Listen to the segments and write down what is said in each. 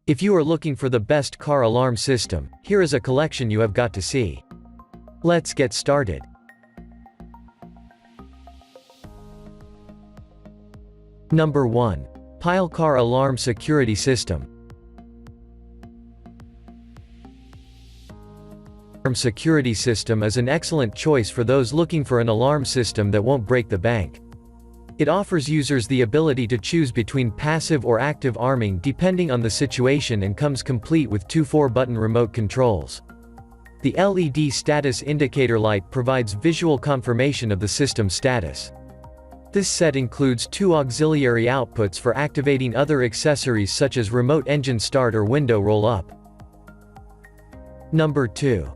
If you are looking for the best car alarm system, here is a collection you have got to see. Let's get started. Number 1. Pyle Car Alarm Security System. Alarm security system is an excellent choice for those looking for an alarm system that won't break the bank. It offers users the ability to choose between passive or active arming depending on the situation and comes complete with two 4-button remote controls. The LED status indicator light provides visual confirmation of the system status. This set includes two auxiliary outputs for activating other accessories such as remote engine start or window roll-up. Number 2.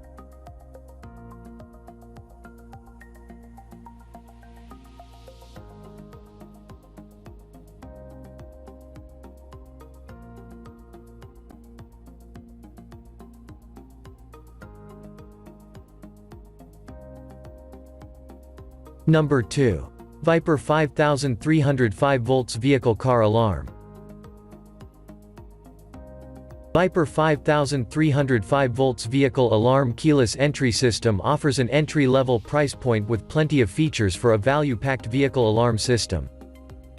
Number 2. Viper 5305 volts Vehicle Car Alarm. Viper 5305 volts Vehicle Alarm Keyless Entry System offers an entry-level price point with plenty of features for a value-packed vehicle alarm system.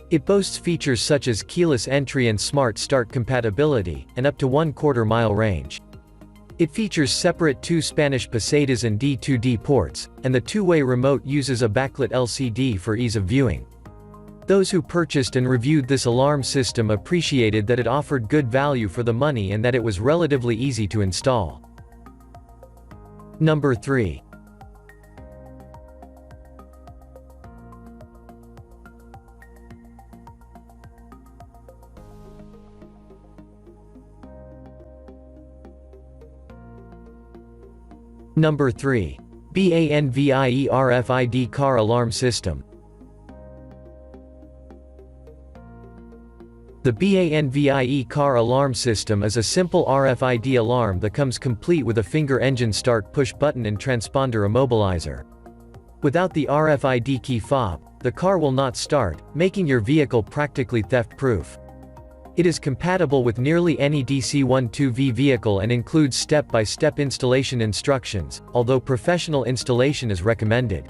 It boasts features such as keyless entry and smart start compatibility, and up to 1/4 mile range. It features separate two Spanish pesetas and D2D ports, and the two-way remote uses a backlit LCD for ease of viewing. Those who purchased and reviewed this alarm system appreciated that it offered good value for the money and that it was relatively easy to install. Number 3. Number 3. BANVIE RFID Car Alarm System. The BANVIE car alarm system is a simple RFID alarm that comes complete with a finger engine start push button and transponder immobilizer. Without the RFID key fob, the car will not start, making your vehicle practically theft-proof. It is compatible with nearly any DC-12V vehicle and includes step-by-step installation instructions, although professional installation is recommended.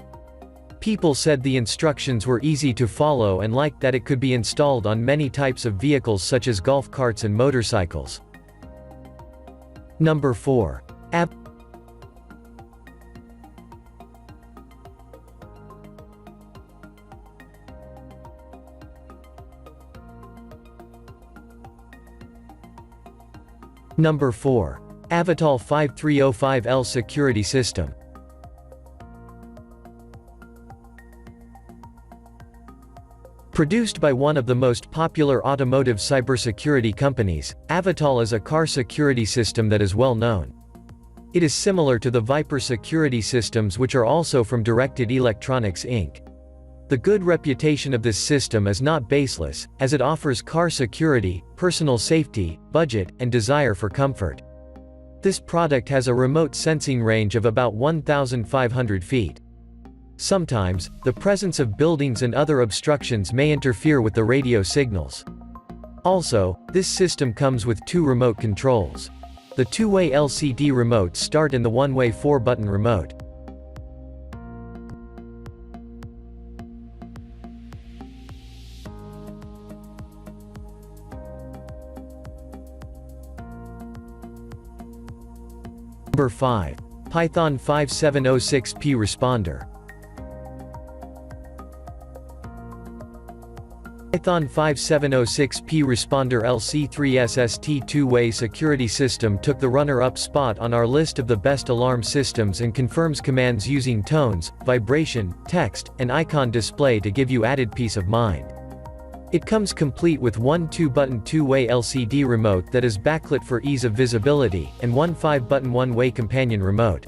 People said the instructions were easy to follow and liked that it could be installed on many types of vehicles such as golf carts and motorcycles. Number 4. Number 4. Avital 5305L Security System. Produced by one of the most popular automotive cybersecurity companies, Avital is a car security system that is well known. It is similar to the Viper security systems which are also from Directed Electronics Inc. The good reputation of this system is not baseless, as it offers car security, personal safety, budget, and desire for comfort. This product has a remote sensing range of about 1,500 feet. Sometimes, the presence of buildings and other obstructions may interfere with the radio signals. Also, this system comes with two remote controls. The two-way LCD remote start and the one-way 4-button remote. Number 5. Python 5706P Responder. Python 5706P Responder LC3SST two-way security system took the runner-up spot on our list of the best alarm systems and confirms commands using tones, vibration, text, and icon display to give you added peace of mind. It comes complete with one 2-button two-way LCD remote that is backlit for ease of visibility, and one 5-button one-way companion remote.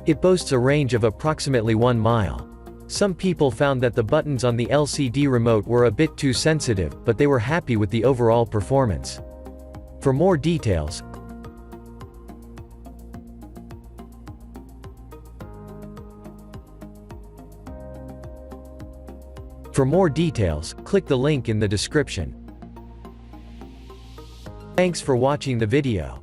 It boasts a range of approximately 1 mile. Some people found that the buttons on the LCD remote were a bit too sensitive, but they were happy with the overall performance. For more details, click the link in the description. Thanks for watching the video.